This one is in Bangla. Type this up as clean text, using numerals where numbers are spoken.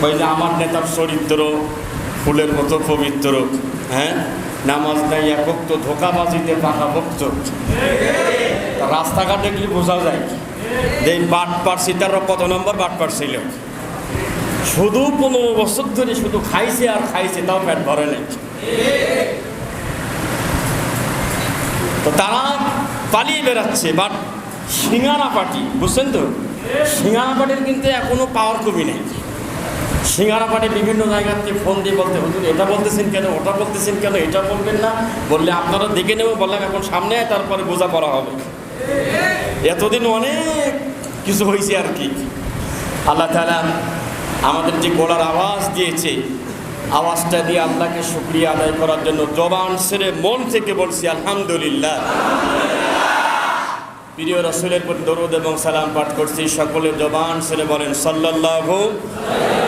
ওই যে আমার নেতার চরিত্র ফুলের মতো পবিত্র, হ্যাঁ, নামাজ নাই একক তো ধোকাবাজিতে পাকা ভক্ত। রাস্তাঘাট দেখলে বোঝা যায় যে বাটপার সীতারও কত নম্বর বাটপার ছিল। শুধু 15 বছর ধরে শুধু খাইছে আর খাইছে, তাও পেট ভরে নেই। তো তারা পালিয়ে বেড়াচ্ছে। বাট সিঙ্গারা পার্টি, বুঝছেন তো, সিঙ্গারা পার্টির কিন্তু এখনো পাওয়ার কমই নেই। সিঙ্গারা পার্টি বিভিন্ন জায়গাতে ফোন দিয়ে বলতে, হুজুর এটা বলতেছেন কেন, ওটা বলতেছেন কেন, এটা বলবেন না, বললে আপনারা দেখে নেব। বললাম এখন সামনে আয়, তারপরে বোঝা পড়া হবে। এতদিন অনেক কিছু হয়েছে আর কি। আল্লাহ তাআলা আমাদের যে গলার আওয়াজ দিয়েছে, আওয়াজটা দিয়ে আল্লাহকে শুকরিয়া আদায় করার জন্য জবান ছেড়ে মন থেকে বলছি আলহামদুলিল্লাহ। প্রিয় রাসূলের প্রতি দরুদ এবং সালাম পাঠ করছি। সকলে জবান ছেড়ে বলেন সাল্লাল্লাহু